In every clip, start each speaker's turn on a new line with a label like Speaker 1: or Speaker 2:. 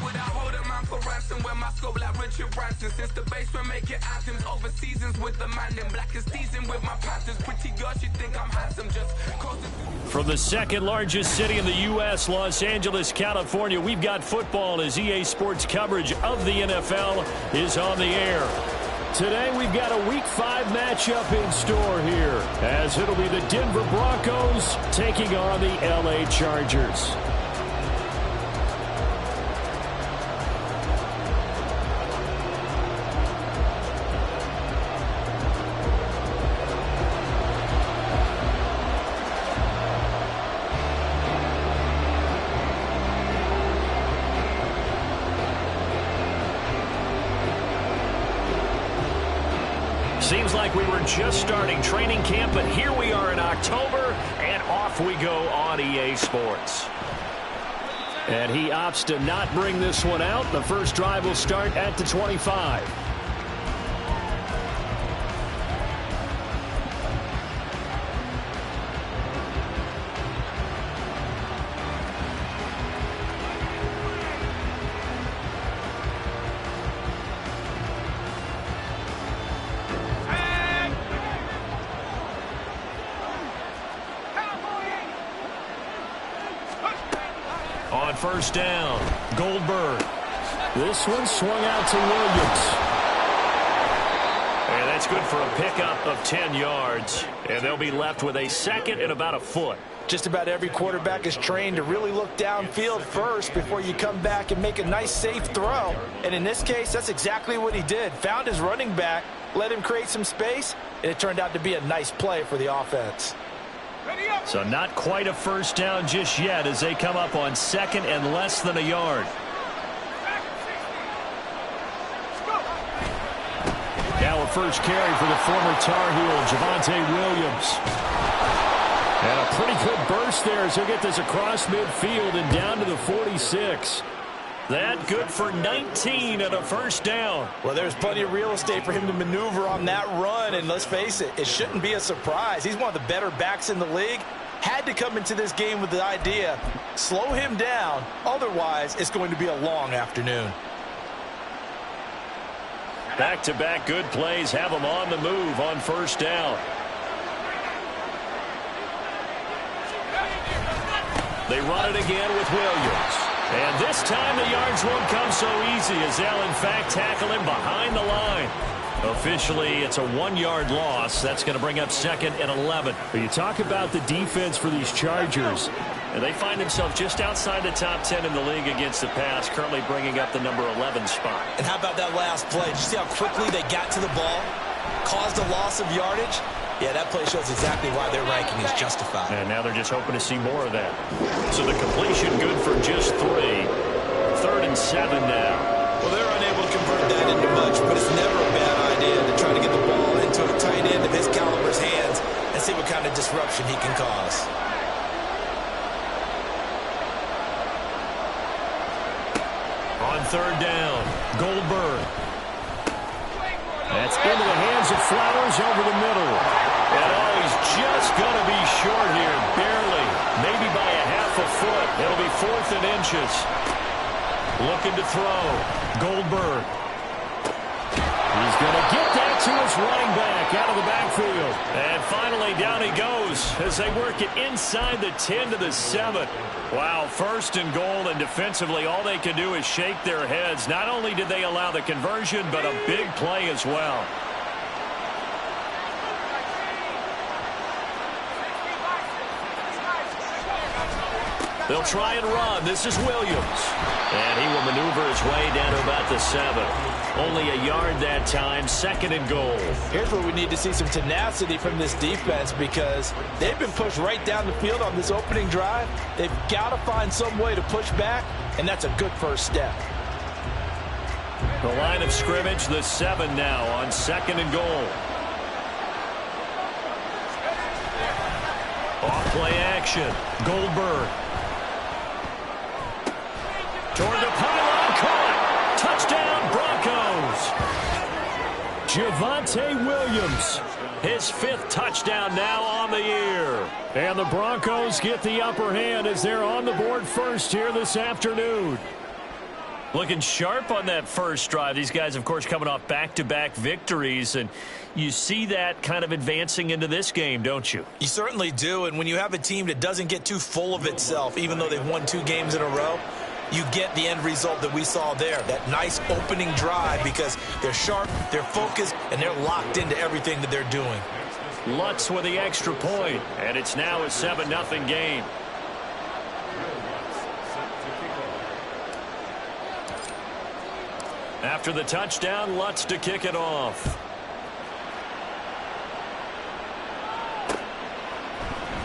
Speaker 1: would I hold a man for ransom when my scope like Richard Branson? Since the basement making anthems over seasons with the man in black is teasing with my Panthers. Pretty girl, she think I'm handsome, just
Speaker 2: from the second largest city in the U.S., Los Angeles, California, we've got football as EA Sports coverage of the NFL is on the air. Today we've got a Week 5 matchup in store here, as it'll be the Denver Broncos taking on the L.A. Chargers. Seems like we were just starting training camp, but here we are in October, and off we go on EA Sports. And he opts to not bring this one out. The first drive will start at the 25. On first down, Goldberg. This one swung out to Williams. And that's good for a pickup of 10 yards. And they'll be left with a second and about a foot.
Speaker 3: Just about every quarterback is trained to really look downfield first before you come back and make a nice, safe throw. And in this case, that's exactly what he did. Found his running back, let him create some space, and it turned out to be a nice play for the offense.
Speaker 2: So not quite a first down just yet as they come up on second and less than a yard. Now a first carry for the former Tar Heel, Javonte Williams. And a pretty good burst there as he'll get this across midfield and down to the 46. That good for 19 and a first down.
Speaker 3: Well, there's plenty of real estate for him to maneuver on that run, and let's face it, it shouldn't be a surprise. He's one of the better backs in the league. Had to come into this game with the idea, slow him down, otherwise it's going to be a long afternoon.
Speaker 2: Back-to-back good plays have him on the move on first down. They run it again with Williams. And this time the yards won't come so easy as they'll in fact tackle him behind the line. Officially, it's a 1-yard loss. That's going to bring up second and 11. But you talk about the defense for these Chargers. And they find themselves just outside the top 10 in the league against the pass, currently bringing up the number 11 spot.
Speaker 3: And how about that last play? Did you see how quickly they got to the ball? Caused a loss of yardage? Yeah, that play shows exactly why their ranking is justified.
Speaker 2: And now they're just hoping to see more of that. So the completion good for just 3. 3rd and 7 now.
Speaker 3: Well, they're unable to convert that into much, but it's never a bad idea to try to get the ball into a tight end of his caliber's hands and see what kind of disruption he can cause.
Speaker 2: On 3rd down, Goldberg. That's into the hands of Flowers over the middle. And oh, he's just going to be short here, barely. Maybe by a half a foot. It'll be 4th and inches. Looking to throw. Goldberg. He's going to get that to his running back out of the backfield. And finally, down he goes as they work it inside the 10 to the 7. Wow, 1st and goal, and defensively all they can do is shake their heads. Not only did they allow the conversion, but a big play as well. They'll try and run. This is Williams. And he will maneuver his way down to about the 7. Only a yard that time, 2nd and goal.
Speaker 3: Here's where we need to see some tenacity from this defense because they've been pushed right down the field on this opening drive. They've got to find some way to push back, and that's a good first step.
Speaker 2: The line of scrimmage, the 7 now on 2nd and goal. Off play action. Goldberg. Toward the pylon, caught. Touchdown, Broncos. Javonte Williams, his 5th touchdown now on the year. And the Broncos get the upper hand as they're on the board first here this afternoon. Looking sharp on that first drive. These guys, of course, coming off back-to-back victories, and you see that kind of advancing into this game, don't you?
Speaker 3: You certainly do, and when you have a team that doesn't get too full of itself, even though they've won 2 games in a row, you get the end result that we saw there, that nice opening drive, because they're sharp, they're focused, and they're locked into everything that they're doing.
Speaker 2: Lutz with the extra point, and it's now a 7-0 game. After the touchdown, Lutz to kick it off.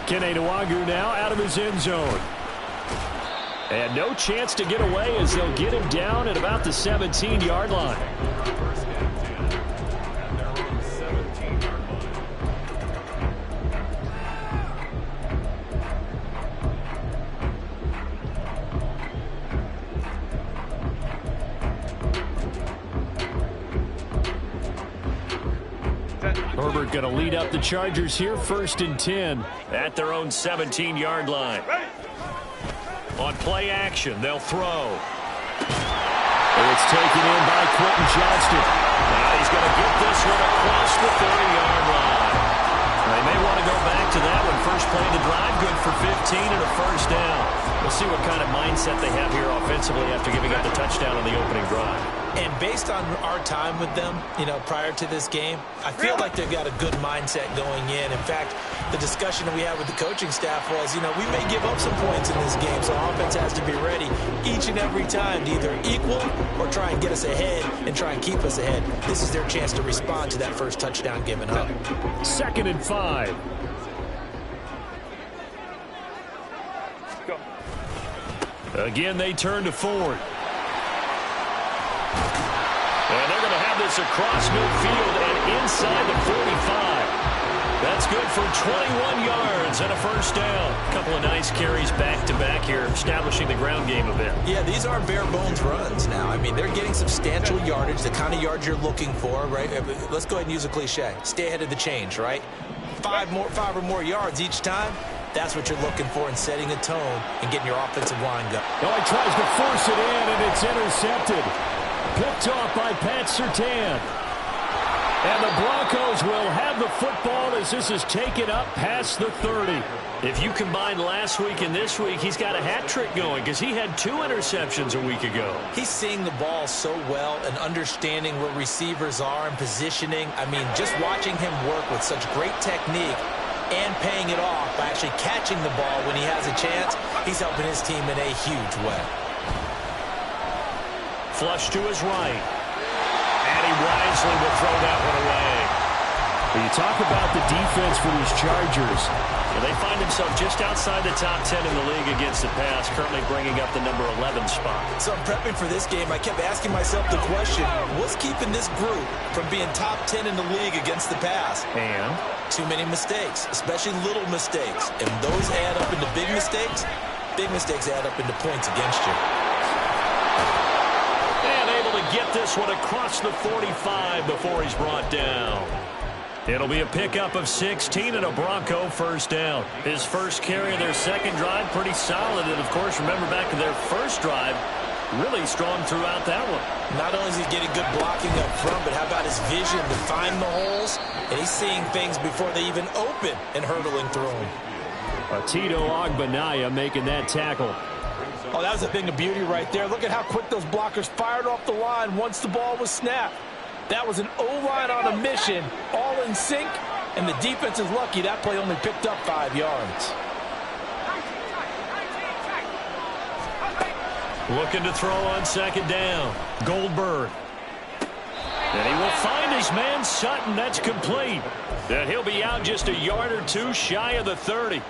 Speaker 2: Kene Nwangwu now out of his end zone. And no chance to get away as they'll get him down at about the 17-yard line. Herbert going to lead up the Chargers here, 1st and 10 at their own 17-yard line. On play action, they'll throw. And it's taken in by Quentin Johnston. Now he's going to get this one across the 30-yard line. They may want to go back to that one. First play of the drive, good for 15 and a first down. We'll see what kind of mindset they have here offensively after giving up the touchdown on the opening drive.
Speaker 3: And based on our time with them, prior to this game, I feel like they've got a good mindset going in. In fact, the discussion that we had with the coaching staff was, we may give up some points in this game, so our offense has to be ready each and every time to either equal or try and get us ahead and try and keep us ahead. This is their chance to respond to that first touchdown given up.
Speaker 2: 2nd and 5. Again, they turn to Ford. And they're going to have this across midfield and inside the 45. That's good for 21 yards and a first down. A couple of nice carries back-to-back here, establishing the ground game a bit.
Speaker 3: Yeah, these aren't bare-bones runs now. I mean, they're getting substantial yardage, the kind of yards you're looking for, right? Let's go ahead and use a cliche. Stay ahead of the change, right? 5 or more yards each time. That's what you're looking for in setting a tone and getting your offensive line going.
Speaker 2: Oh, he tries to force it in, and it's intercepted. Picked off by Pat Surtain. And the Broncos will have the football as this is taken up past the 30. If you combine last week and this week, he's got a hat trick going because he had 2 interceptions a week ago.
Speaker 3: He's seeing the ball so well and understanding where receivers are and positioning. I mean, just watching him work with such great technique and paying it off by actually catching the ball when he has a chance, he's helping his team in a huge way.
Speaker 2: Flush to his right. And he wisely will throw that one away. When you talk about the defense for these Chargers, they find themselves just outside the top 10 in the league against the pass, currently bringing up the number 11 spot. So
Speaker 3: I'm prepping for this game. I kept asking myself the question, what's keeping this group from being top 10 in the league against the pass?
Speaker 2: And?
Speaker 3: Too many mistakes, especially little mistakes. And those add up into big mistakes. Big mistakes add up into points against you.
Speaker 2: And able to get this one across the 45 before he's brought down. It'll be a pickup of 16 and a Bronco first down. His first carry of their second drive, pretty solid. And, of course, remember back to their first drive, really strong throughout that one.
Speaker 3: Not only is he getting good blocking up front, but how about his vision to find the holes? And he's seeing things before they even open and hurdling through them.
Speaker 2: Tito Ogbonnaya making that tackle.
Speaker 3: Oh, that was a thing of beauty right there. Look at how quick those blockers fired off the line once the ball was snapped. That was an O-line on a mission, all in sync, and the defense is lucky that play only picked up 5 yards.
Speaker 2: Looking to throw on second down. Goldberg. And he will find his man Sutton. That's complete. And he'll be out just a yard or two shy of the 30.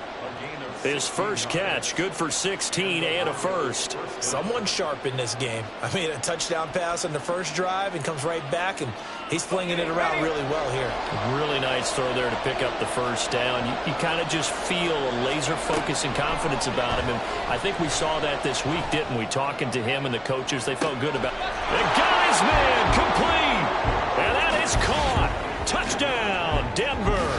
Speaker 2: His first catch, good for 16 and a first.
Speaker 3: Someone sharp in this game. I mean, a touchdown pass on the first drive and comes right back, and he's flinging it around really well here.
Speaker 2: Really nice throw there to pick up the first down. You kind of just feel a laser focus and confidence about him, and I think we saw that this week, didn't we? Talking to him and the coaches, they felt good about it. And Guy's man complete, and that is caught. Touchdown, Denver.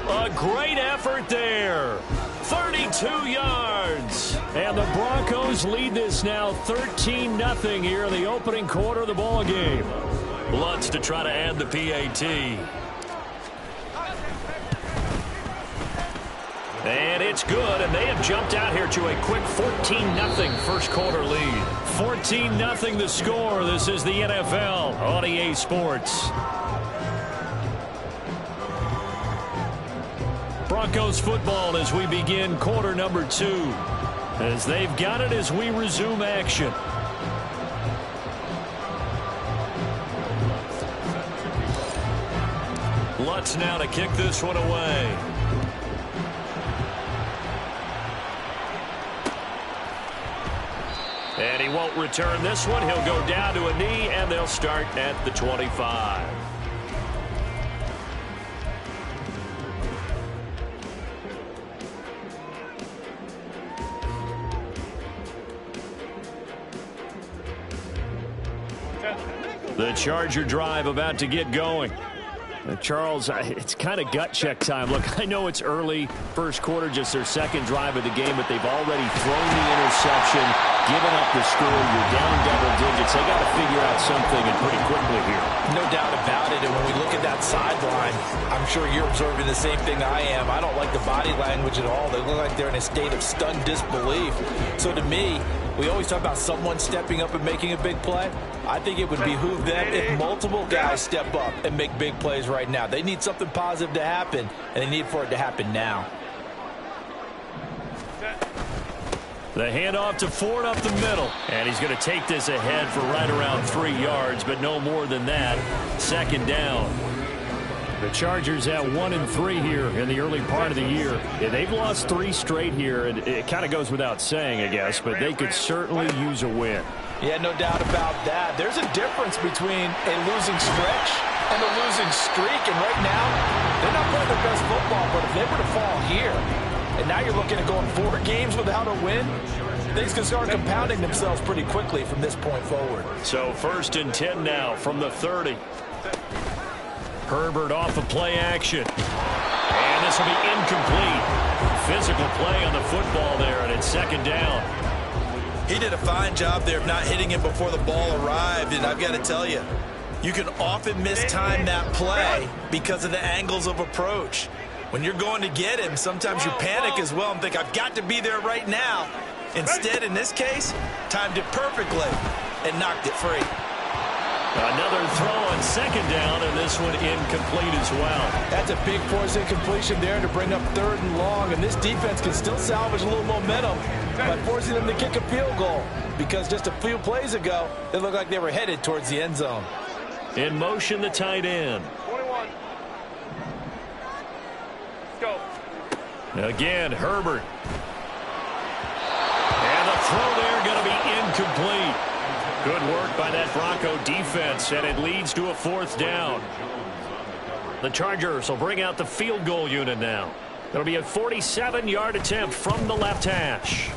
Speaker 2: A great effort there. 32 yards. And the Broncos lead this now 13-0 here in the opening quarter of the ball game. Lutz to try to add the PAT. And it's good, and they have jumped out here to a quick 14-0 first quarter lead. 14-0 the score. This is the NFL on EA Sports. Broncos football as we begin quarter number 2. As they've got it as we resume action. Lutz now to kick this one away. And he won't return this one. He'll go down to a knee, and they'll start at the 25. The Charger drive about to get going. Charles, it's kind of gut check time. Look, I know it's early, first quarter, just their second drive of the game, but they've already thrown the interception, given up the score. You're down double digits. They got to figure out something, and pretty quickly here.
Speaker 3: No doubt about it. And when we look at that sideline, I'm sure you're observing the same thing I am. I don't like the body language at all. They look like they're in a state of stunned disbelief. So to me, we always talk about someone stepping up and making a big play. I think it would behoove them if multiple guys step up and make big plays right now. They need something positive to happen, and they need for it to happen now.
Speaker 2: The handoff to Ford up the middle. And he's going to take this ahead for right around 3 yards, but no more than that. Second down. The Chargers at 1-3 here in the early part of the year. Yeah, they've lost 3 straight here, and it kind of goes without saying, I guess, but they could certainly use a win.
Speaker 3: Yeah, no doubt about that. There's a difference between a losing stretch and a losing streak, and right now, they're not playing their best football, but if they were to fall here, and now you're looking at going 4 games without a win, things can start compounding themselves pretty quickly from this point forward.
Speaker 2: So 1st and 10 now from the 30. Herbert off of play action. And this will be incomplete. Physical play on the football there, and it's second down.
Speaker 3: He did a fine job there of not hitting it before the ball arrived, and I've got to tell you, you can often mistime that play because of the angles of approach. When you're going to get him, sometimes you panic as well and think, I've got to be there right now. Instead, in this case, timed it perfectly and knocked it free.
Speaker 2: Another throw on second down, and this one incomplete as well.
Speaker 3: That's a big force incompletion there to bring up 3rd and long, and this defense can still salvage a little momentum by forcing them to kick a field goal, because just a few plays ago, it looked like they were headed towards the end zone.
Speaker 2: In motion, the tight end.
Speaker 1: 21. Go.
Speaker 2: Again, Herbert. And the throw there going to be incomplete. Good work by that Bronco defense, and it leads to a 4th down. The Chargers will bring out the field goal unit now. It'll be a 47-yard attempt from the left hash.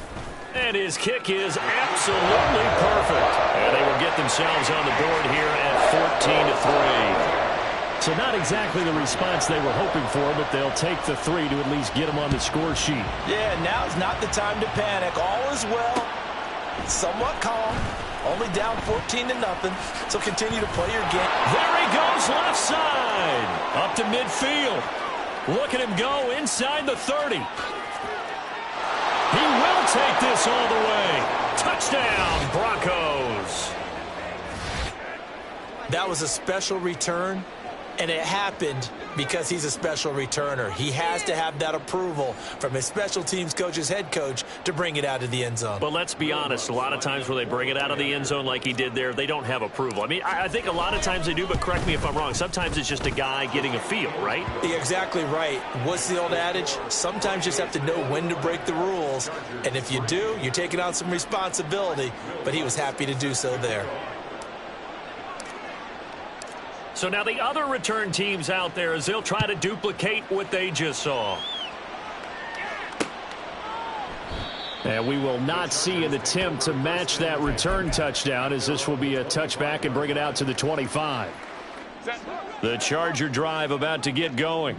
Speaker 2: And his kick is absolutely perfect. And they will get themselves on the board here at 14-3. So not exactly the response they were hoping for, but they'll take the 3 to at least get them on the score sheet.
Speaker 3: Yeah, now's not the time to panic. All is well. Somewhat calm. Only down 14-0, so continue to play your game.
Speaker 2: There he goes left side. Up to midfield. Look at him go inside the 30. He will take this all the way. Touchdown, Broncos.
Speaker 3: That was a special return, and it happened because he's a special returner. He has to have that approval from his special teams coach's head coach to bring it out of the end zone.
Speaker 2: But let's be honest, a lot of times where they bring it out of the end zone like he did there, they don't have approval. I mean, I think a lot of times they do, but correct me if I'm wrong. Sometimes it's just a guy getting a feel, right?
Speaker 3: You're exactly right. What's the old adage? Sometimes you just have to know when to break the rules. And if you do, you're taking on some responsibility. But he was happy to do so there.
Speaker 2: So now the other return teams out there as they'll try to duplicate what they just saw. And we will not see an attempt to match that return touchdown, as this will be a touchback and bring it out to the 25. The Charger drive about to get going.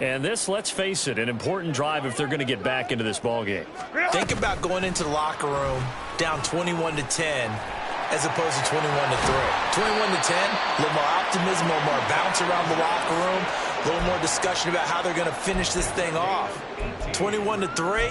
Speaker 2: And this, let's face it, an important drive if they're going to get back into this ballgame.
Speaker 3: Think about going into the locker room down 21-10 as opposed to 21-3. 21-10, a little more optimism, a little more bounce around the locker room, a little more discussion about how they're going to finish this thing off. 21-3,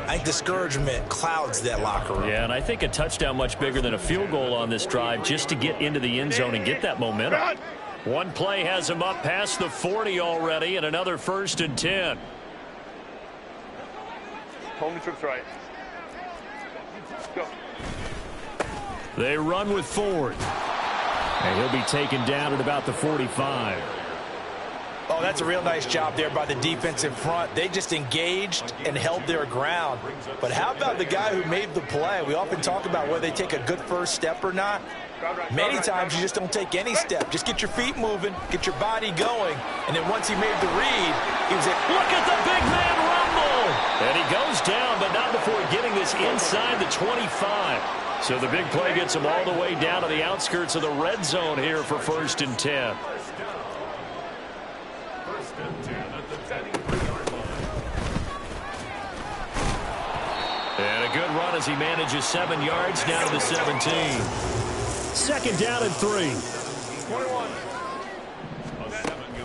Speaker 3: I think discouragement clouds that locker room.
Speaker 2: Yeah, and I think a touchdown much bigger than a field goal on this drive just to get into the end zone and get that momentum. One play has him up past the 40 already, and another 1st and 10.
Speaker 4: Home trips right. Go.
Speaker 2: They run with Ford. And he'll be taken down at about the 45.
Speaker 3: Oh, that's a real nice job there by the defense in front. They just engaged and held their ground. But how about the guy who made the play? We often talk about whether they take a good first step or not. Many times you just don't take any step. Just get your feet moving, get your body going. And then once he made the read, he was like,
Speaker 2: look at the big man rumble. And he goes down, but not before getting this inside the 25. So the big play gets him all the way down to the outskirts of the red zone here for 1st and 10. And a good run as he manages 7 yards down to the 17. 2nd down and 3.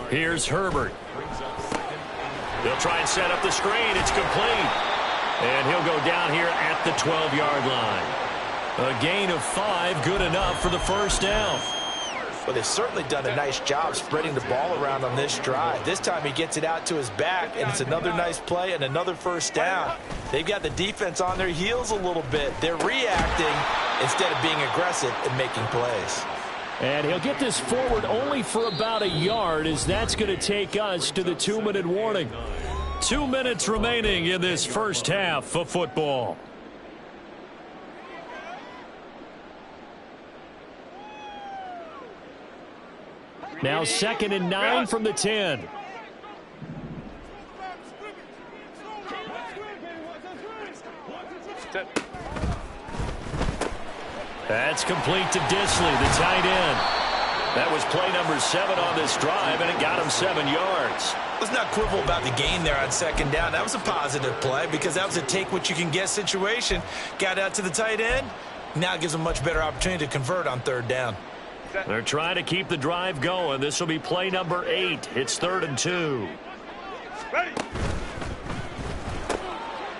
Speaker 2: Here's Herbert. They'll try and set up the screen. It's complete. And he'll go down here at the 12-yard line. A gain of 5, good enough for the 1st down.
Speaker 3: Well, they've certainly done a nice job spreading the ball around on this drive. This time he gets it out to his back, and it's another nice play and another 1st down. They've got the defense on their heels a little bit. They're reacting instead of being aggressive and making plays.
Speaker 2: And he'll get this forward only for about a yard, as that's going to take us to the 2-minute warning. 2 minutes remaining in this first half of football. Now 2nd and 9 from the 10. That's complete to Disley, the tight end. That was play number 7 on this drive, and it got him 7 yards.
Speaker 3: Let's not quibble about the gain there on 2nd down. That was a positive play because that was a take-what-you-can-get situation. Got out to the tight end. Now it gives them a much better opportunity to convert on 3rd down.
Speaker 2: They're trying to keep the drive going. This will be play number 8. It's 3rd and 2.
Speaker 4: Ready.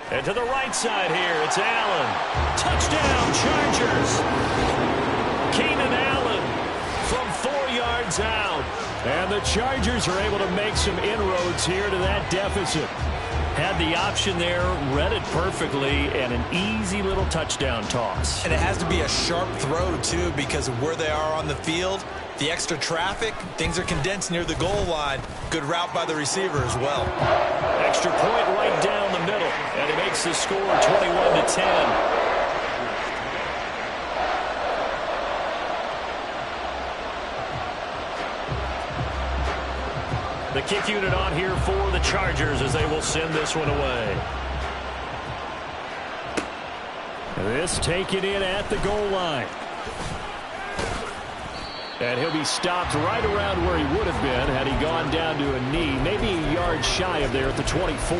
Speaker 2: And to the right side here, it's Allen. Touchdown, Chargers. Keenan Allen from 4 yards out. And the Chargers are able to make some inroads here to that deficit. Had the option there, read it perfectly, and an easy little touchdown toss.
Speaker 3: And it has to be a sharp throw, too, because of where they are on the field. The extra traffic, things are condensed near the goal line. Good route by the receiver as well.
Speaker 2: Extra point right down the middle, and he makes the score 21-10. The kick unit on here for the Chargers as they will send this one away. This taken in at the goal line. And he'll be stopped right around where he would have been had he gone down to a knee, maybe a yard shy of there at the 24.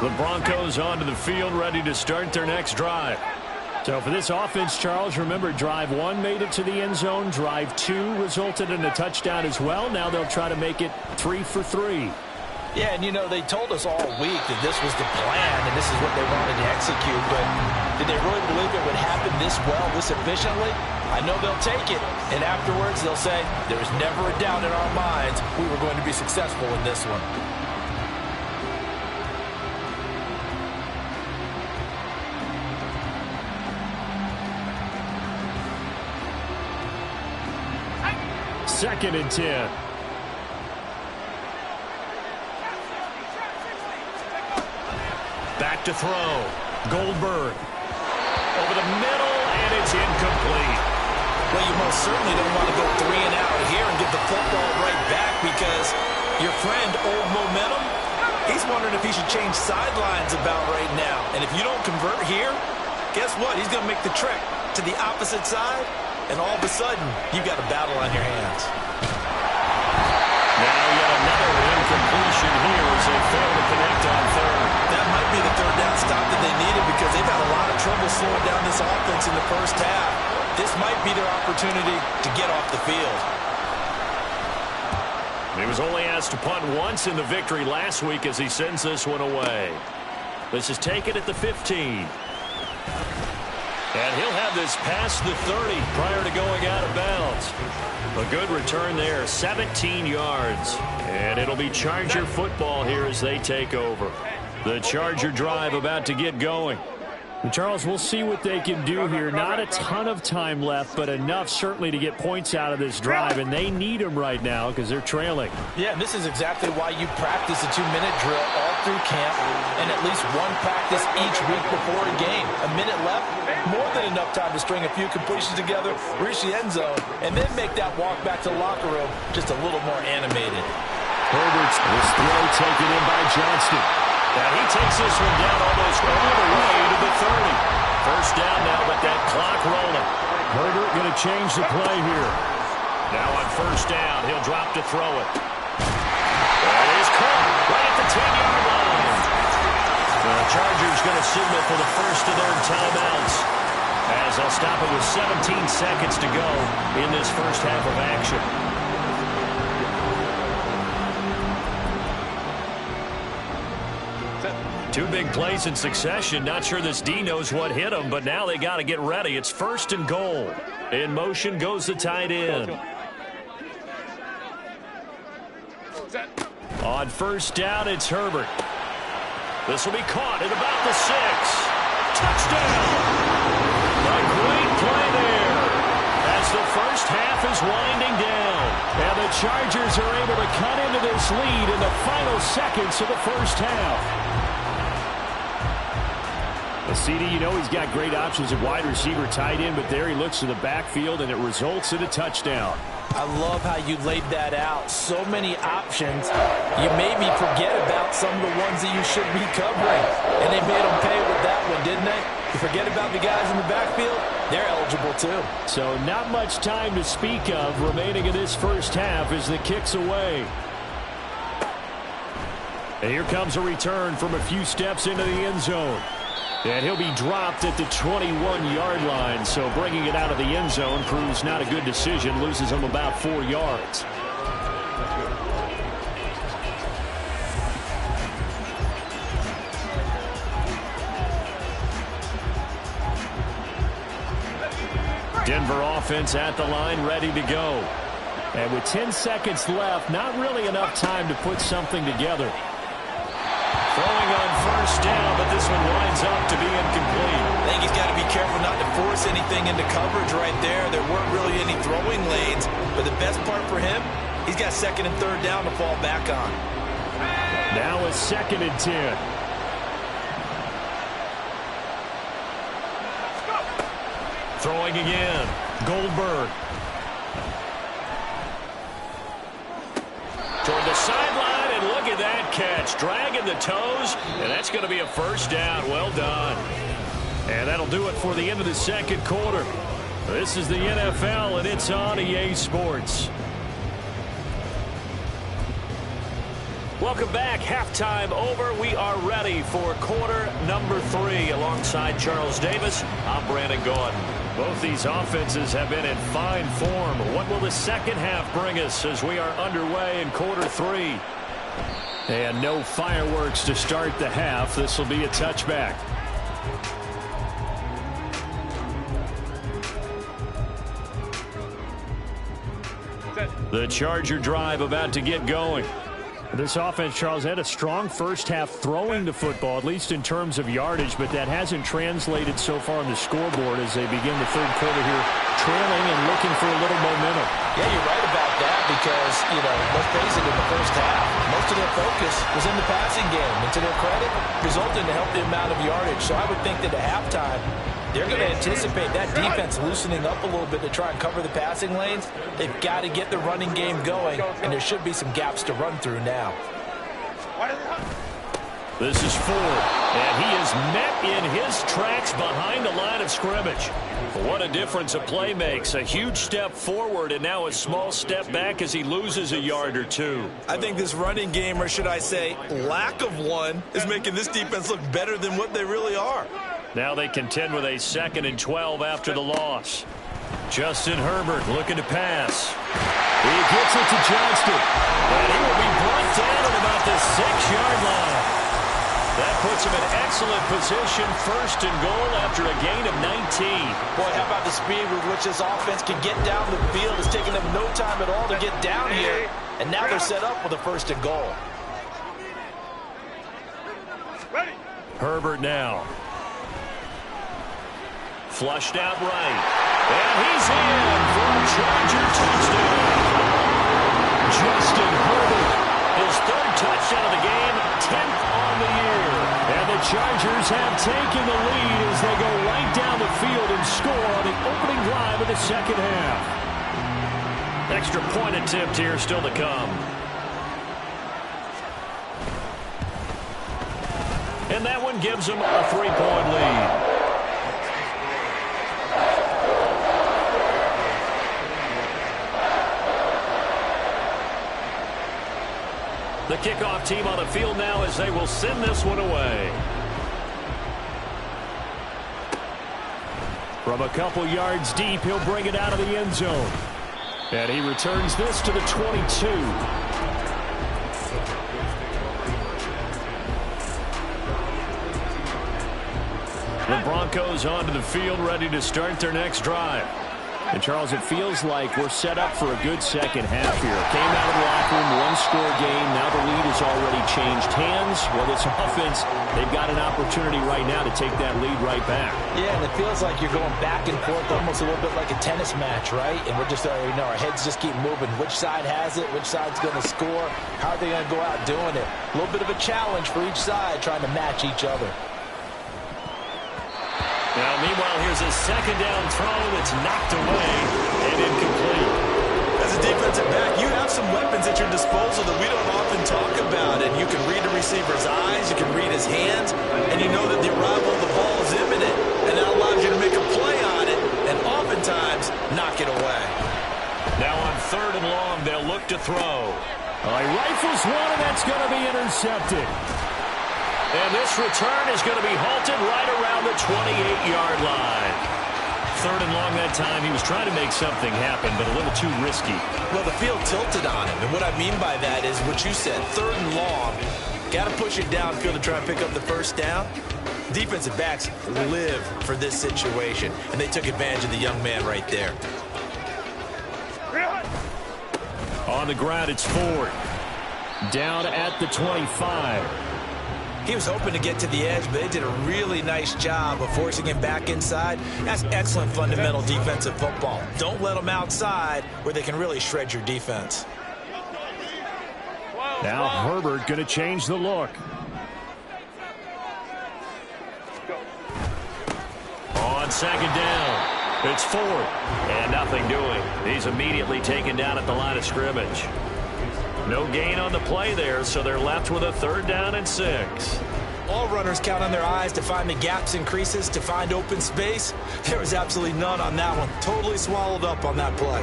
Speaker 2: The Broncos onto the field, ready to start their next drive. So for this offense, Charles, remember, drive 1 made it to the end zone. Drive 2 resulted in a touchdown as well. Now they'll try to make it 3 for 3.
Speaker 3: Yeah, and, you know, they told us all week that this was the plan and this is what they wanted to execute. But did they really believe it would happen this well, this efficiently? I know they'll take it, and afterwards they'll say, there was never a doubt in our minds we were going to be successful in this one.
Speaker 2: Second and 10. Back to throw. Goldberg. Over the middle, and it's incomplete.
Speaker 3: Well, you most certainly don't want to go 3 and out here and get the football right back because your friend, old momentum, he's wondering if he should change sidelines about right now. And if you don't convert here, guess what? He's going to make the trek to the opposite side, and all of a sudden, you've got a battle on your hands.
Speaker 2: Now yet another incompletion here as they fail to connect on third.
Speaker 3: That might be the third down stop that they needed because they've had a lot of trouble slowing down this offense in the first half. This might be their opportunity to get off the field.
Speaker 2: He was only asked to punt once in the victory last week as he sends this one away. This is taken at the 15. And he'll have this past the 30 prior to going out of bounds. A good return there, 17 yards. And it'll be Charger football here as they take over. The Charger drive about to get going.
Speaker 5: And Charles, we'll see what they can do here. Not a ton of time left, but enough certainly to get points out of this drive, and they need them right now because they're trailing.
Speaker 3: Yeah, and this is exactly why you practice a 2-minute drill all through camp and at least one practice each week before a game. A minute left, more than enough time to string a few completions together, reach the end zone, and then make that walk back to the locker room just a little more animated.
Speaker 5: Herbert's this throw taken in by Johnston.
Speaker 2: Now he takes this one down almost all the way to the 30. First down now, but that clock rolling.
Speaker 5: Herbert going to change the play here.
Speaker 2: Now on first down, he'll drop to throw it. That is caught right at the 10-yard line. The Chargers going to signal for the first of their timeouts as they'll stop it with 17 seconds to go in this first half of action. Two big plays in succession. Not sure this D knows what hit him, but now they got to get ready. It's first and goal. In motion goes the tight end. On first down, it's Herbert. This will be caught at about the 6. Touchdown! A great play there as the first half is winding down.
Speaker 5: And the Chargers are able to cut into this lead in the final seconds of the first half. CD, you know he's got great options at wide receiver, tight end, but there he looks to the backfield, and it results in a touchdown.
Speaker 3: I love how you laid that out. So many options. You made me forget about some of the ones that you should be covering. And they made them pay with that one, didn't they? You forget about the guys in the backfield? They're eligible too.
Speaker 5: So not much time to speak of remaining in this first half as the kick's away. And here comes a return from a few steps into the end zone. And he'll be dropped at the 21-yard line, so bringing it out of the end zone proves not a good decision, loses him about 4 yards. Denver offense at the line, ready to go. And with 10 seconds left, not really enough time to put something together.
Speaker 2: Throwing on first down, but this one winds up to be incomplete.
Speaker 3: I think he's got to be careful not to force anything into coverage right there. There weren't really any throwing lanes, but the best part for him, he's got second and third down to fall back on.
Speaker 5: Now a 2nd and 10.
Speaker 2: Throwing again. Goldberg. Toward the sideline, and look at that catch. Dragging the toes, and that's going to be a first down. Well done. And that'll do it for the end of the second quarter. This is the NFL, and it's on EA Sports. Welcome back. Halftime over. We are ready for quarter number 3. Alongside Charles Davis, I'm Brandon Gaudin. Both these offenses have been in fine form. What will the second half bring us as we are underway in quarter 3? And no fireworks to start the half. This will be a touchback. The Charger drive about to get going.
Speaker 5: This offense, Charles, had a strong first half throwing the football, at least in terms of yardage, but that hasn't translated so far on the scoreboard as they begin the third quarter here, trailing and looking for a little momentum.
Speaker 3: Yeah, you're right about that because, let's face it, in the first half, most of their focus was in the passing game. And to their credit, resulted in a healthy amount of yardage. So I would think that at halftime, They're going to anticipate that defense loosening up a little bit to try and cover the passing lanes. They've got to get the running game going, and there should be some gaps to run through now.
Speaker 5: This is Ford, and he is met in his tracks behind the line of scrimmage. What a difference a play makes. A huge step forward and now a small step back as he loses a yard or two.
Speaker 3: I think this running game, or should I say lack of one, is making this defense look better than what they really are.
Speaker 5: Now they contend with a 2nd and 12 after the loss. Justin Herbert looking to pass. He gets it to Johnston, and he will be brought down at about the 6-yard line. That puts him in excellent position, 1st and goal after a gain of 19.
Speaker 3: Boy, how about the speed with which this offense can get down the field? It's taking them no time at all to get down here, and now they're set up with a 1st and goal.
Speaker 4: Ready.
Speaker 5: Herbert now. Flushed out right. And he's in for a Charger touchdown. Justin Herbert, his 3rd touchdown of the game, 10th on the year. And the Chargers have taken the lead as they go right down the field and score on the opening drive of the 2nd half. Extra point attempt here still to come. And that one gives them a 3-point lead. The kickoff team on the field now as they will send this one away. From a couple yards deep, he'll bring it out of the end zone. And he returns this to the 22. The Broncos onto the field, ready to start their next drive. And, Charles, it feels like we're set up for a good 2nd half here. Came out of the locker room, 1-score game. Now the lead has already changed hands. Well, this offense, they've got an opportunity right now to take that lead right back.
Speaker 3: Yeah, and it feels like you're going back and forth almost a little bit like a tennis match, right? And we're just, our heads just keep moving. Which side has it? Which side's going to score? How are they going to go out doing it? A little bit of a challenge for each side trying to match each other.
Speaker 5: Now, meanwhile, here's a 2nd down throw that's knocked away and incomplete.
Speaker 3: As a defensive back, you have some weapons at your disposal that we don't often talk about. And you can read the receiver's eyes, you can read his hands, and you know that the arrival of the ball is imminent. And that allows you to make a play on it and oftentimes knock it away.
Speaker 5: Now on 3rd and long, they'll look to throw. He rifles one, and that's going to be intercepted. And this return is going to be halted right around the 28-yard line. 3rd and long that time. He was trying to make something happen, but a little too risky.
Speaker 3: Well, the field tilted on him. And what I mean by that is what you said, 3rd and long. Got to push it downfield to try and pick up the 1st down. Defensive backs live for this situation, and they took advantage of the young man right there.
Speaker 5: On the ground, it's Ford. Down at the 25.
Speaker 3: He was hoping to get to the edge, but they did a really nice job of forcing him back inside. That's excellent fundamental defensive football. Don't let them outside where they can really shred your defense.
Speaker 5: Now Herbert going to change the look. On 2nd down, it's Ford. And nothing doing. He's immediately taken down at the line of scrimmage. No gain on the play there, so they're left with a 3rd down and 6.
Speaker 3: All runners count on their eyes to find the gaps and creases, to find open space. There was absolutely none on that one. Totally swallowed up on that play.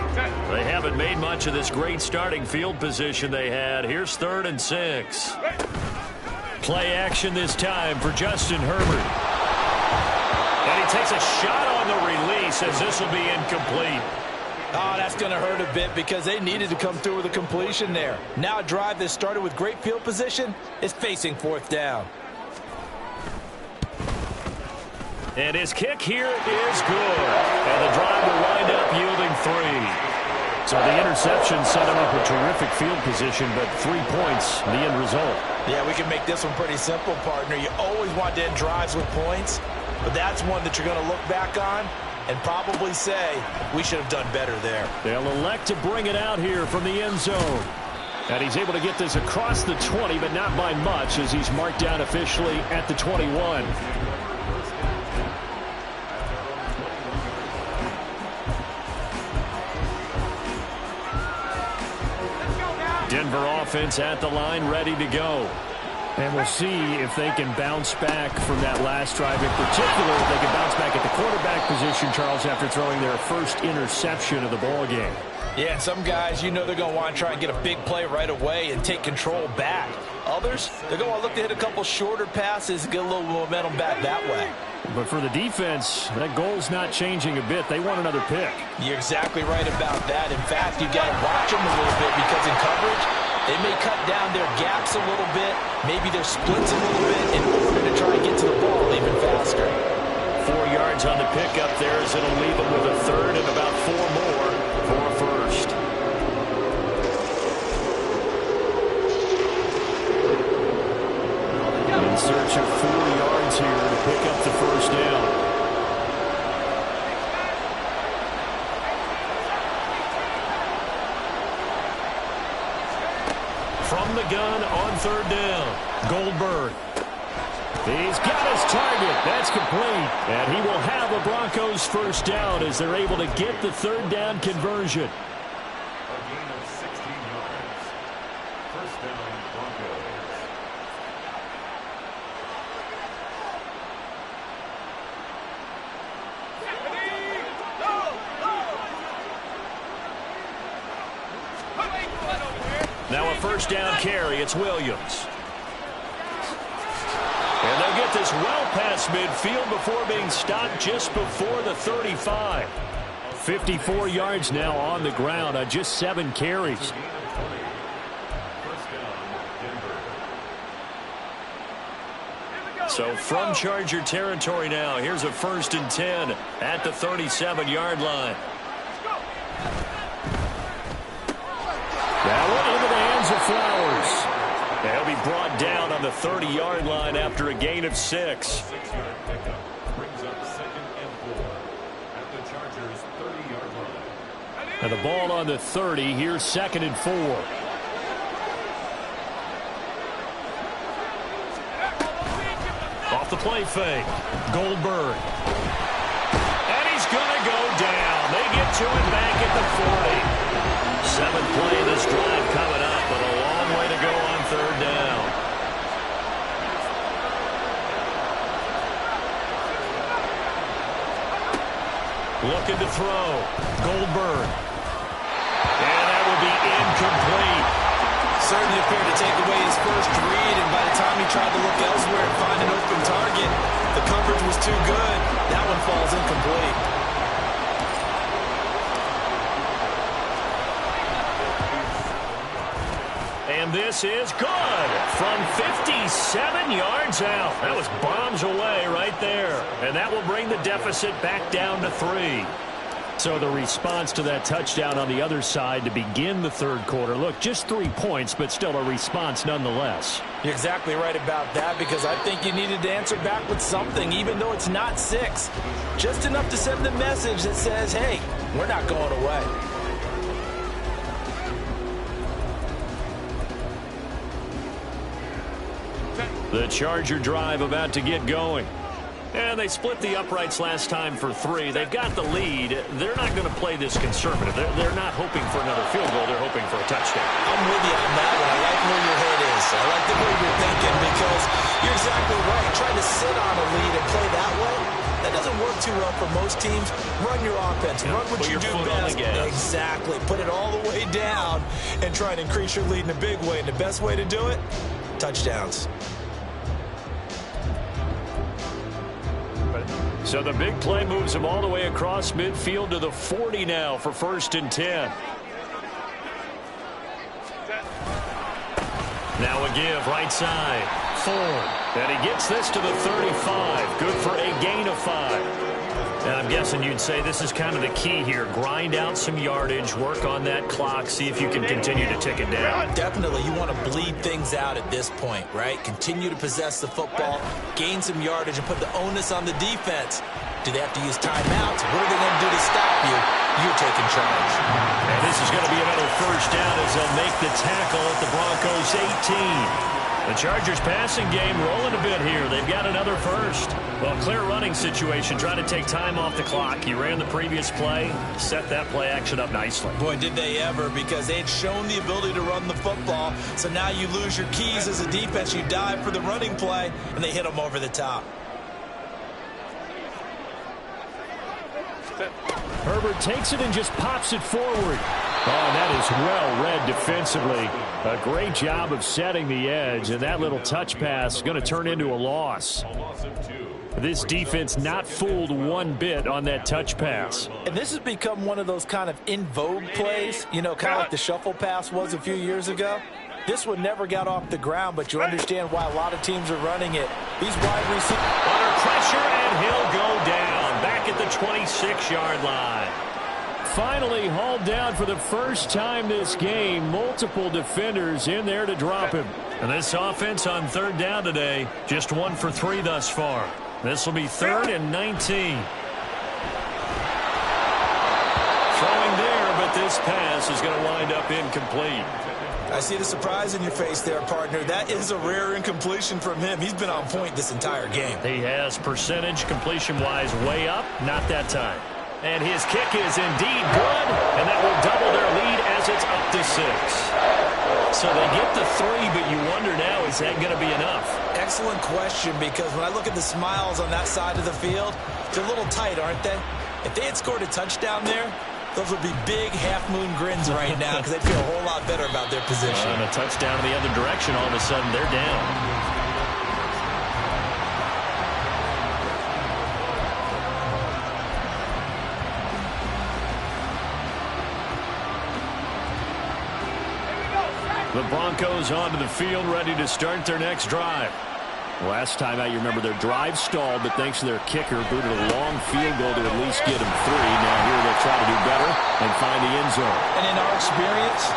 Speaker 5: They haven't made much of this great starting field position they had. Here's 3rd and 6. Play action this time for Justin Herbert. And he takes a shot on the release as this will be incomplete.
Speaker 3: Oh, that's going to hurt a bit because they needed to come through with a completion there. Now a drive that started with great field position is facing 4th down.
Speaker 5: And his kick here is good. And the drive will wind up yielding 3. So the interception set him up a terrific field position, but 3 points, the end result.
Speaker 3: Yeah, we can make this one pretty simple, partner. You always want to end drives with points, but that's one that you're going to look back on and probably say, we should have done better there.
Speaker 5: They'll elect to bring it out here from the end zone. And he's able to get this across the 20, but not by much as he's marked down officially at the 21. Denver offense at the line, ready to go. And we'll see if they can bounce back from that last drive. In particular, if they can bounce back at the quarterback position, Charles, after throwing their first interception of the ball game.
Speaker 3: Yeah, some guys, you know they're going to want to try and get a big play right away and take control back. Others, they're going to look to hit a couple shorter passes and get a little momentum back that way.
Speaker 5: But for the defense, that goal's not changing a bit. They want another pick.
Speaker 3: You're exactly right about that. In fact, you got to watch them a little bit because in coverage, they may cut down their gaps a little bit, maybe their splits a little bit in order to try and get to the ball even faster.
Speaker 5: 4 yards on the pickup there as it'll leave them with a third and about 4 more for a first. In search of 4 yards here to pick up the first down. From the gun on third down, Goldberg. He's got his target. That's complete. And he will have a Broncos first down as they're able to get the third down conversion.
Speaker 6: A gain of 16 yards. First down, Broncos.
Speaker 5: Now a first down carry. It's Williams. And they'll get this well past midfield before being stopped just before the 35. 54 yards now on the ground on just 7 carries. So from Charger territory now, here's a 1st and 10 at the 37-yard line. That one into the hands of Flowers. They'll be brought down on the 30-yard line after a gain of 6.
Speaker 6: 6-yard pickup brings up 2nd and 4 at the Chargers' 30-yard line.
Speaker 5: And the ball on the 30. Here's 2nd and 4. Off the play fake. Goldberg. And he's going to go down. They get to it back at the 40. 7th play of this drive coming up, but a long way to go on third down. Looking to throw. Goldberg. And that will be incomplete.
Speaker 3: Certainly appeared to take away his first read, and by the time he tried to look elsewhere and find an open target, the coverage was too good. That one falls incomplete.
Speaker 5: And this is good from 57 yards out. That was bombs away right there. And that will bring the deficit back down to 3. So the response to that touchdown on the other side to begin the third quarter. Look, just 3 points, but still a response nonetheless.
Speaker 3: You're exactly right about that, because I think you needed to answer back with something, even though it's not 6. Just enough to send the message that says, hey, we're not going away.
Speaker 5: The Charger drive about to get going. And they split the uprights last time for 3. They've got the lead. They're not going to play this conservative. They're not hoping for another field goal. They're hoping for a touchdown.
Speaker 3: I'm with you on that one. I like where your head is. I like the way you're thinking, because you're exactly right. Trying to sit on a lead and play that way, that doesn't work too well for most teams. Run your offense. Run what you do best. Exactly. Put it all the way down and try and increase your lead in a big way. And the best way to do it, touchdowns.
Speaker 5: So the big play moves them all the way across midfield to the 40 now for 1st and 10. Now a give right side. Ford. And he gets this to the 35. Good for a gain of 5. And I'm guessing you'd say this is kind of the key here. Grind out some yardage, work on that clock, see if you can continue to tick it down.
Speaker 3: Definitely, you want to bleed things out at this point, right? Continue to possess the football, gain some yardage, and put the onus on the defense. Do they have to use timeouts? What are they going to do to stop you? You're taking charge.
Speaker 5: And this is going to be another first down as they'll make the tackle at the Broncos' 18. The Chargers passing game rolling a bit here. They've got another first. Well, clear running situation, trying to take time off the clock. He ran the previous play, set that play action up nicely.
Speaker 3: Boy, did they ever, because they had shown the ability to run the football. So now you lose your keys as a defense. You dive for the running play, and they hit them over the top.
Speaker 5: Herbert takes it and just pops it forward. Oh, that is well read defensively. A great job of setting the edge, and that little touch pass is going to turn into a loss. This defense not fooled one bit on that touch pass.
Speaker 3: And this has become one of those kind of in vogue plays, you know, kind of like the shuffle pass was a few years ago. This one never got off the ground, but you understand why a lot of teams are running it. These wide receivers
Speaker 5: under pressure, and he'll go down back at the 26-yard line. Finally hauled down for the first time this game. Multiple defenders in there to drop him. And this offense on third down today, just 1 for 3 thus far. This will be 3rd and 19. Throwing there, but this pass is going to wind up incomplete.
Speaker 3: I see the surprise in your face there, partner. That is a rare incompletion from him. He's been on point this entire game.
Speaker 5: He has percentage completion-wise way up, not that time. And his kick is indeed good, and that will double their lead as it's up to 6. So they get the 3, but you wonder now, is that going to be enough?
Speaker 3: Excellent question, because when I look at the smiles on that side of the field, they're a little tight, aren't they? If they had scored a touchdown there, those would be big half-moon grins right now, because they'd feel a whole lot better about their position.
Speaker 5: And a touchdown in the other direction, all of a sudden they're down. The Broncos onto the field, ready to start their next drive. Last time out, you remember their drive stalled, but thanks to their kicker, booted a long field goal to at least get them 3. Now here they'll try to do better and find the end zone. And in our experience,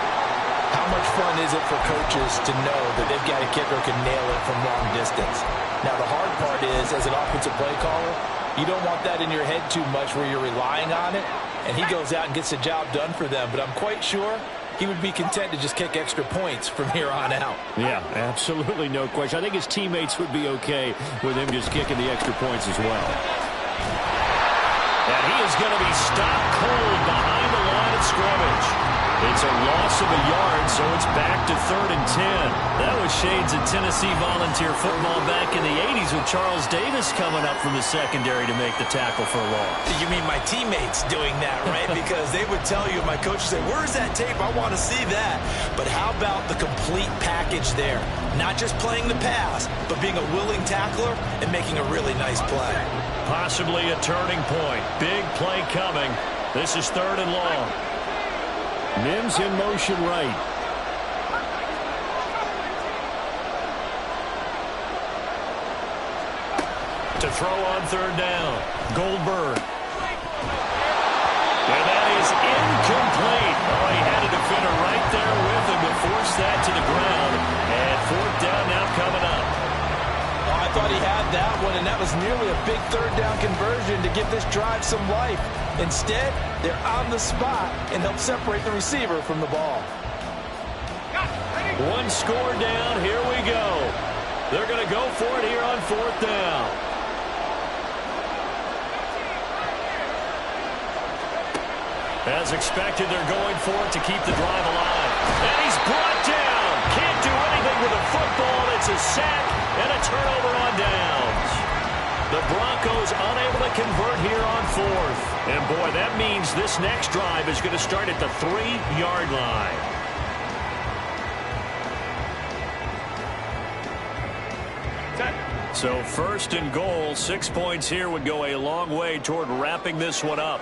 Speaker 5: how much fun is it for coaches to know that they've got a kicker who can nail it from long distance? Now the hard part is, as an offensive play caller, you don't want that in your head too much where you're relying on it, and he goes out and gets the job done for them. But I'm quite sure he would be content to just kick extra points from here on out. Yeah, absolutely no question. I think his teammates would be okay with him just kicking the extra points as well. And he is going to be stopped cold behind the line of scrimmage. It's a loss of a yard, so it's back to 3rd and 10. That was shades of Tennessee volunteer football back in the 80s with Charles Davis coming up from the secondary to make the tackle for a loss. You mean my teammates doing that, right? Because they would tell you, my coach would say, where's that tape? I want to see that. But how about the complete package there? Not just playing the pass, but being a willing tackler and making a really nice play. Possibly a turning point. Big play coming. This is 3rd and long. Mims in motion right. To throw on 3rd down. Goldberg. And that is incomplete. Oh, he had a defender right there with him to force that to the ground. And 4th down now coming up. Oh, I thought he had that one, and that was nearly a big 3rd down conversion to give this drive some life. Instead, they're on the spot and help separate the receiver from the ball. 1 score down. Here we go. They're going to go for it here on 4th down. As expected, they're going for it to keep the drive alive. And he's brought down. Can't do anything with the football. It's a sack and a turnover on downs. The Broncos unable to convert here on 4th. And, boy, that means this next drive is going to start at the 3-yard line. So 1st and goal, 6 points here would go a long way toward wrapping this one up.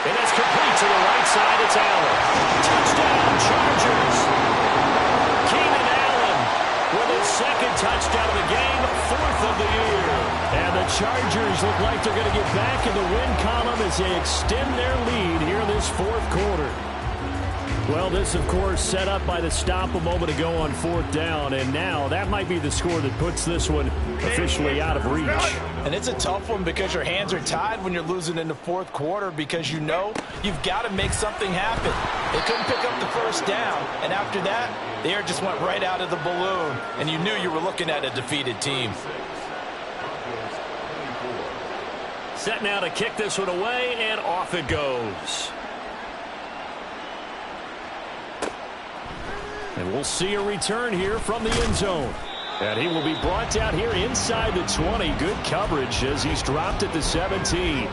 Speaker 5: And it's complete to the right side. It's Allen. Touchdown, Chargers. Keenan Allen with his 2nd touchdown of the game, 4th of the year. And the Chargers look like they're going to get back in the win column as they extend their lead here in this 4th quarter. Well, this, of course, set up by the stop a moment ago on 4th down. And now that might be the score that puts this one officially out of reach.
Speaker 3: And it's a tough one because your hands are tied when you're losing in the fourth quarter because you know you've got to make something happen. They couldn't pick up the first down, and after that, the air just went right out of the balloon, and you knew you were looking at a defeated team.
Speaker 5: Set now to kick this one away, and off it goes. And we'll see a return here from the end zone. And he will be brought down here inside the 20. Good coverage as he's dropped at the 17.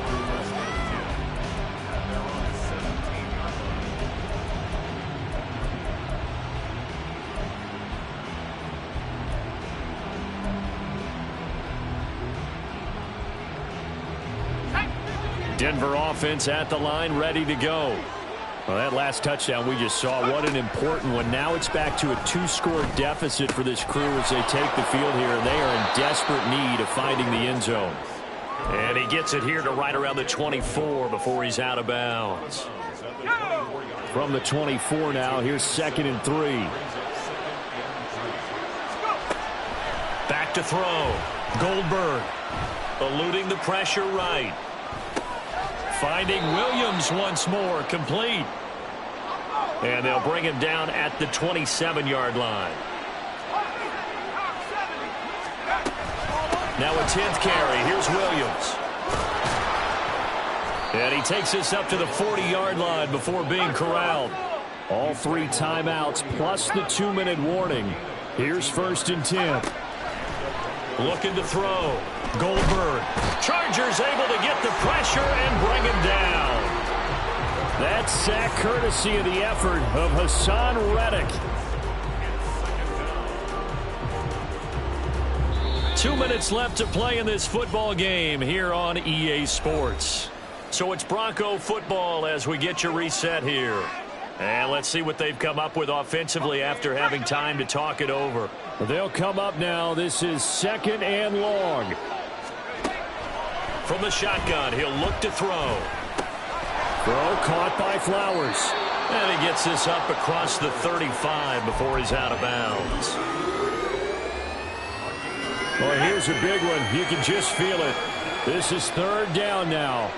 Speaker 5: Denver offense at the line, ready to go. Well, that last touchdown we just saw, what an important one. Now it's back to a 2-score deficit for this crew as they take the field here, and they are in desperate need of finding the end zone. And he gets it here to right around the 24 before he's out of bounds. From the 24 now, here's 2nd and 3. Back to throw. Goldberg eluding the pressure right. Finding Williams once more, complete. And they'll bring him down at the 27-yard line. Now a 10th carry. Here's Williams. And he takes us up to the 40-yard line before being corralled. All 3 timeouts plus the 2-minute warning. Here's 1st and 10. Looking to throw. Goldberg. Chargers able to get the pressure and bring him down. That sack courtesy of the effort of Hassan Reddick. 2 minutes left to play in this football game here on EA Sports. So it's Bronco football as we get you reset here. And let's see what they've come up with offensively after having time to talk it over. They'll come up now. This is 2nd and long. From the shotgun, he'll look to throw. Throw caught by Flowers. And he gets this up across the 35 before he's out of bounds. Well, here's a big one. You can just feel it. This is 3rd down now.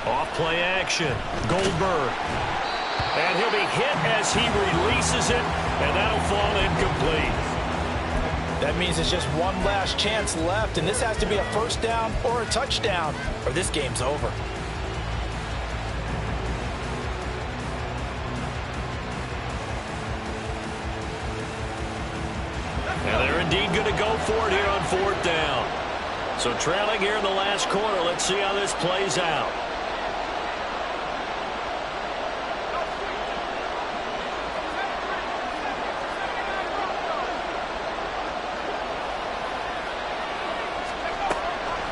Speaker 5: Off-play action. Goldberg. And he'll be hit as he releases it, and that'll fall incomplete.
Speaker 3: That means it's just one last chance left, and this has to be a 1st down or a touchdown, or this game's over.
Speaker 5: And they're indeed going to go for it here on 4th down. So trailing here in the last quarter, let's see how this plays out.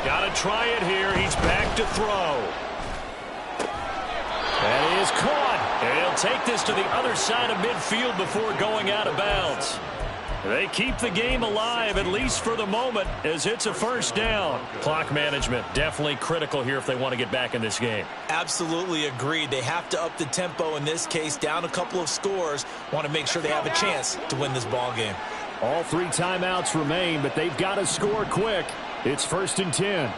Speaker 5: Got to try it here. He's back to throw. And he is caught. And he'll take this to the other side of midfield before going out of bounds. They keep the game alive, at least for the moment, as it's a 1st down. Clock management, definitely critical here if they want to get back in this game.
Speaker 3: Absolutely agreed. They have to up the tempo in this case, down a couple of scores. Want to make sure they have a chance to win this ball game.
Speaker 5: All 3 timeouts remain, but they've got to score quick. It's 1st and 10.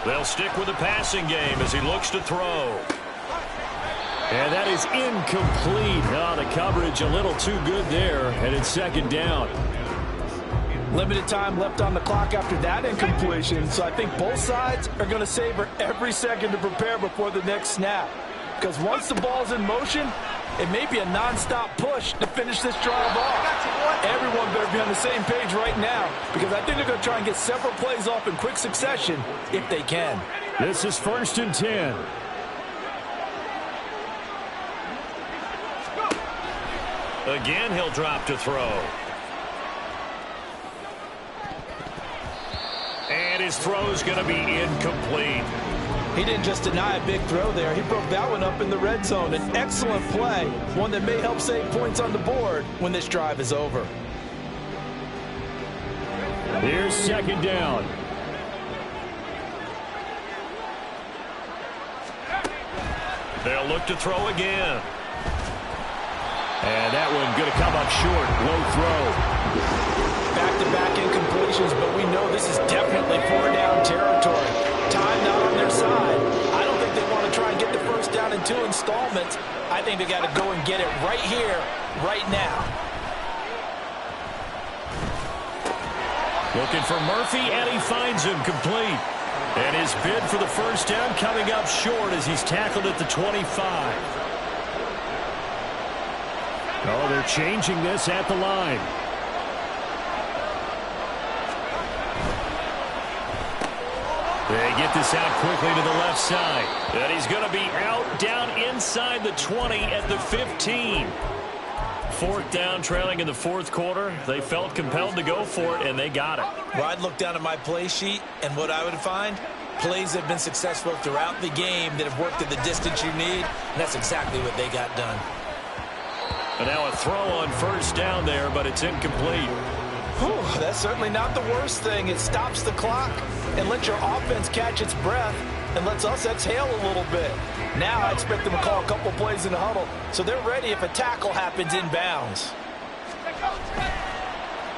Speaker 5: They'll stick with the passing game as he looks to throw. And that is incomplete. Oh, the coverage a little too good there, and it's 2nd down.
Speaker 3: Limited time left on the clock after that incompletion, so I think both sides are going to savor every second to prepare before the next snap. Because once the ball's in motion, it may be a non-stop push to finish this drive off. Everyone better be on the same page right now, because I think they're going to try and get several plays off in quick succession if they can.
Speaker 5: This is 1st and 10. Again, he'll drop to throw. And his throw's going to be incomplete.
Speaker 3: He didn't just deny a big throw there. He broke that one up in the red zone. An excellent play, one that may help save points on the board when this drive is over.
Speaker 5: Here's 2nd down. They'll look to throw again. And that one going to come up short. Low throw.
Speaker 3: Back-to-back incompletions, but we know this is definitely 4-down territory. Time not on their side. I don't think they want to try and get the first down in 2 installments. I think they got to go and get it right here, right now.
Speaker 5: Looking for Murphy, and he finds him complete. And his bid for the first down coming up short as he's tackled at the 25. Oh, they're changing this at the line. They get this out quickly to the left side. And he's going to be out down inside the 20 at the 15. 4th down, trailing in the 4th quarter. They felt compelled to go for it, and they got it.
Speaker 3: Well, I'd look down at my play sheet, and what I would find, plays have been successful throughout the game that have worked at the distance you need, and that's exactly what they got done.
Speaker 5: And now a throw on first down there, but it's incomplete.
Speaker 3: Whew, that's certainly not the worst thing. It stops the clock and lets your offense catch its breath and lets us exhale a little bit. Now I expect them to call a couple plays in the huddle, so they're ready if a tackle happens inbounds.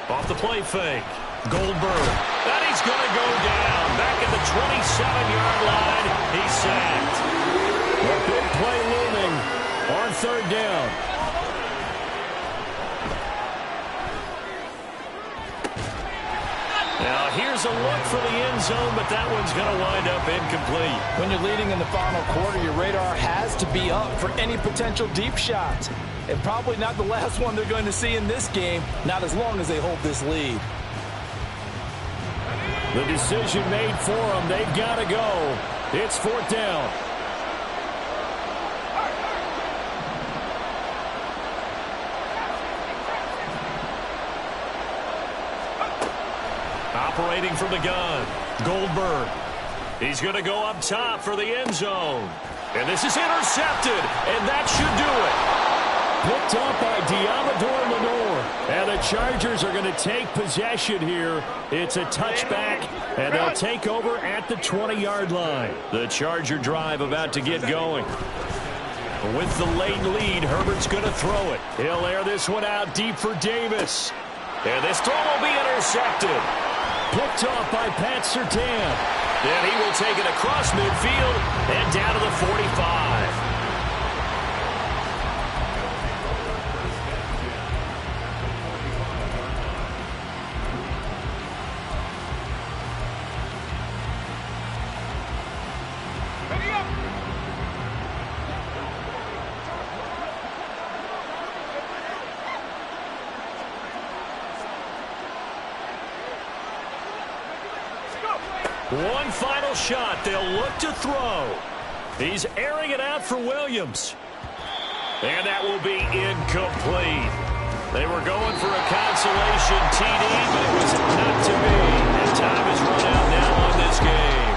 Speaker 5: Off the play fake. Goldberg. And he's going to go down. Back at the 27-yard line. He's sacked. A big play looming on 3rd down. Now here's a look for the end zone, but that one's going to wind up incomplete.
Speaker 3: When you're leading in the final quarter, your radar has to be up for any potential deep shots. And probably not the last one they're going to see in this game, not as long as they hold this lead.
Speaker 5: The decision made for them. They've got to go. It's 4th down. Operating from the gun, Goldberg. He's going to go up top for the end zone. And this is intercepted, and that should do it. Picked up by Diamador Lenore. And the Chargers are going to take possession here. It's a touchback, and they'll take over at the 20-yard line. The Charger drive about to get going. With the late lead, Herbert's going to throw it. He'll air this one out deep for Davis. And this throw will be intercepted. Picked off by Pat Surtain. And he will take it across midfield and down to the 45. One final shot. They'll look to throw. He's airing it out for Williams. And that will be incomplete. They were going for a consolation TD, but it was not to be. And time is run out now on this game.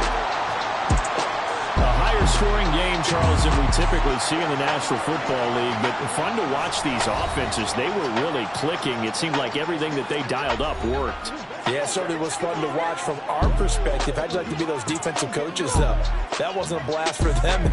Speaker 5: A higher scoring game, Charles, than we typically see in the National Football League. But fun to watch these offenses. They were really clicking. It seemed like everything that they dialed up worked.
Speaker 3: Yeah, it certainly was fun to watch from our perspective. How'd you like to be those defensive coaches, though? That wasn't a blast for them.